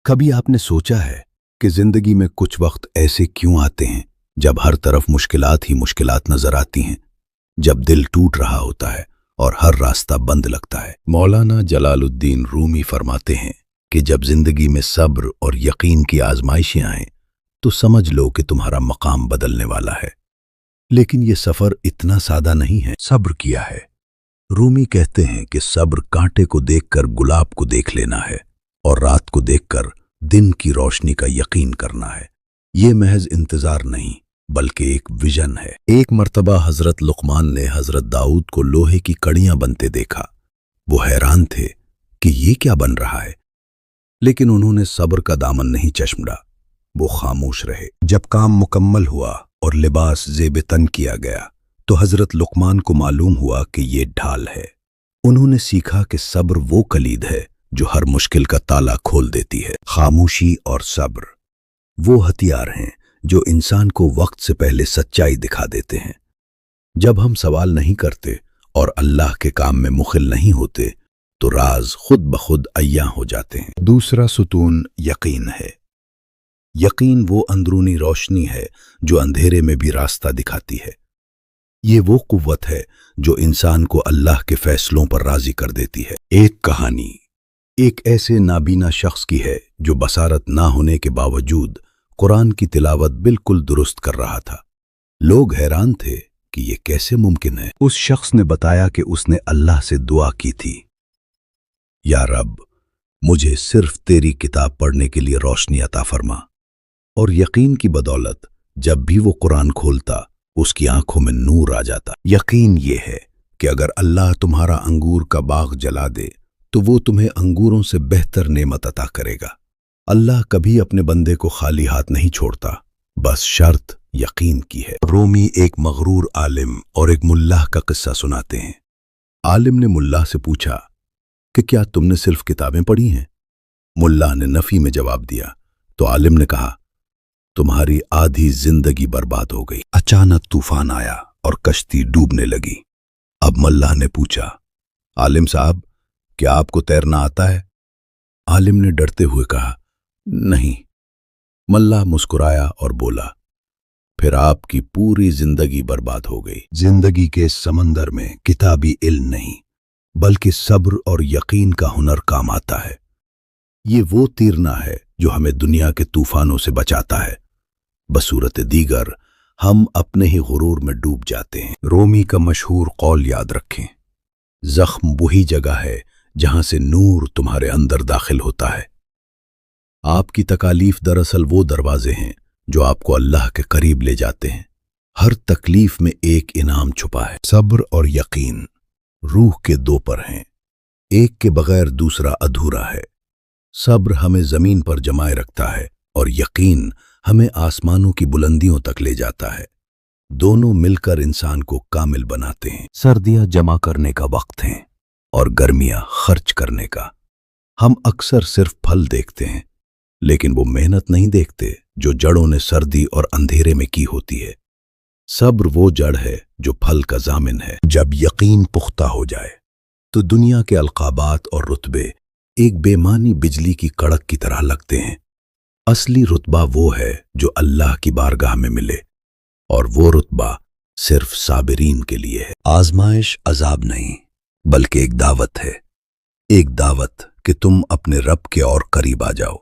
کبھی آپ نے سوچا ہے کہ زندگی میں کچھ وقت ایسے کیوں آتے ہیں جب ہر طرف مشکلات ہی مشکلات نظر آتی ہیں، جب دل ٹوٹ رہا ہوتا ہے اور ہر راستہ بند لگتا ہے؟ مولانا جلال الدین رومی فرماتے ہیں کہ جب زندگی میں صبر اور یقین کی آزمائشیں آئیں تو سمجھ لو کہ تمہارا مقام بدلنے والا ہے۔ لیکن یہ سفر اتنا سادہ نہیں ہے۔ صبر کیا ہے؟ رومی کہتے ہیں کہ صبر کانٹے کو دیکھ کر گلاب کو دیکھ لینا ہے اور رات کو دیکھ کر دن کی روشنی کا یقین کرنا ہے۔ یہ محض انتظار نہیں بلکہ ایک ویژن ہے۔ ایک مرتبہ حضرت لقمان نے حضرت داؤد کو لوہے کی کڑیاں بنتے دیکھا۔ وہ حیران تھے کہ یہ کیا بن رہا ہے، لیکن انہوں نے صبر کا دامن نہیں چشمڑا۔ وہ خاموش رہے۔ جب کام مکمل ہوا اور لباس زیب تن کیا گیا تو حضرت لقمان کو معلوم ہوا کہ یہ ڈھال ہے۔ انہوں نے سیکھا کہ صبر وہ کلید ہے جو ہر مشکل کا تالا کھول دیتی ہے۔ خاموشی اور صبر وہ ہتھیار ہیں جو انسان کو وقت سے پہلے سچائی دکھا دیتے ہیں۔ جب ہم سوال نہیں کرتے اور اللہ کے کام میں مخل نہیں ہوتے تو راز خود بخود عیاں ہو جاتے ہیں۔ دوسرا ستون یقین ہے۔ یقین وہ اندرونی روشنی ہے جو اندھیرے میں بھی راستہ دکھاتی ہے۔ یہ وہ قوت ہے جو انسان کو اللہ کے فیصلوں پر راضی کر دیتی ہے۔ ایک کہانی ایک ایسے نابینا شخص کی ہے جو بصارت نہ ہونے کے باوجود قرآن کی تلاوت بالکل درست کر رہا تھا۔ لوگ حیران تھے کہ یہ کیسے ممکن ہے۔ اس شخص نے بتایا کہ اس نے اللہ سے دعا کی تھی، یا رب مجھے صرف تیری کتاب پڑھنے کے لیے روشنی عطا فرما، اور یقین کی بدولت جب بھی وہ قرآن کھولتا اس کی آنکھوں میں نور آ جاتا۔ یقین یہ ہے کہ اگر اللہ تمہارا انگور کا باغ جلا دے تو وہ تمہیں انگوروں سے بہتر نعمت عطا کرے گا۔ اللہ کبھی اپنے بندے کو خالی ہاتھ نہیں چھوڑتا، بس شرط یقین کی ہے۔ رومی ایک مغرور عالم اور ایک ملا کا قصہ سناتے ہیں۔ عالم نے ملا سے پوچھا کہ کیا تم نے صرف کتابیں پڑھی ہیں؟ ملا نے نفی میں جواب دیا تو عالم نے کہا تمہاری آدھی زندگی برباد ہو گئی۔ اچانک طوفان آیا اور کشتی ڈوبنے لگی۔ اب ملا نے پوچھا عالم صاحب کیا آپ کو تیرنا آتا ہے؟ عالم نے ڈرتے ہوئے کہا نہیں۔ ملا مسکرایا اور بولا پھر آپ کی پوری زندگی برباد ہو گئی۔ زندگی کے سمندر میں کتابی علم نہیں بلکہ صبر اور یقین کا ہنر کام آتا ہے۔ یہ وہ تیرنا ہے جو ہمیں دنیا کے طوفانوں سے بچاتا ہے، بصورت دیگر ہم اپنے ہی غرور میں ڈوب جاتے ہیں۔ رومی کا مشہور قول یاد رکھیں، زخم وہی جگہ ہے جہاں سے نور تمہارے اندر داخل ہوتا ہے۔ آپ کی تکالیف دراصل وہ دروازے ہیں جو آپ کو اللہ کے قریب لے جاتے ہیں۔ ہر تکلیف میں ایک انعام چھپا ہے۔ صبر اور یقین روح کے دو پر ہیں، ایک کے بغیر دوسرا ادھورا ہے۔ صبر ہمیں زمین پر جمائے رکھتا ہے اور یقین ہمیں آسمانوں کی بلندیوں تک لے جاتا ہے۔ دونوں مل کر انسان کو کامل بناتے ہیں۔ سردیاں جمع کرنے کا وقت ہیں اور گرمیاں خرچ کرنے کا۔ ہم اکثر صرف پھل دیکھتے ہیں لیکن وہ محنت نہیں دیکھتے جو جڑوں نے سردی اور اندھیرے میں کی ہوتی ہے۔ صبر وہ جڑ ہے جو پھل کا ضامن ہے۔ جب یقین پختہ ہو جائے تو دنیا کے القابات اور رتبے ایک بے معنی بجلی کی کڑک کی طرح لگتے ہیں۔ اصلی رتبہ وہ ہے جو اللہ کی بارگاہ میں ملے، اور وہ رتبہ صرف صابرین کے لیے ہے۔ آزمائش عذاب نہیں بلکہ ایک دعوت ہے، ایک دعوت کہ تم اپنے رب کے اور قریب آ جاؤ۔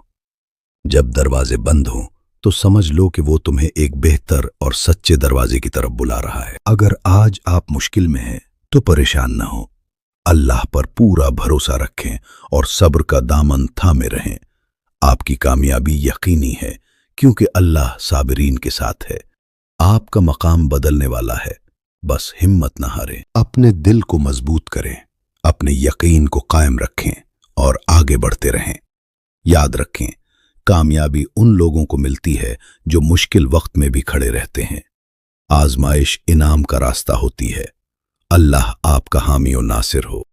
جب دروازے بند ہوں تو سمجھ لو کہ وہ تمہیں ایک بہتر اور سچے دروازے کی طرف بلا رہا ہے۔ اگر آج آپ مشکل میں ہیں تو پریشان نہ ہو، اللہ پر پورا بھروسہ رکھیں اور صبر کا دامن تھامے رہیں۔ آپ کی کامیابی یقینی ہے کیونکہ اللہ صابرین کے ساتھ ہے۔ آپ کا مقام بدلنے والا ہے، بس ہمت نہ ہاریں۔ اپنے دل کو مضبوط کریں، اپنے یقین کو قائم رکھیں اور آگے بڑھتے رہیں۔ یاد رکھیں، کامیابی ان لوگوں کو ملتی ہے جو مشکل وقت میں بھی کھڑے رہتے ہیں۔ آزمائش انعام کا راستہ ہوتی ہے۔ اللہ آپ کا حامی و ناصر ہو۔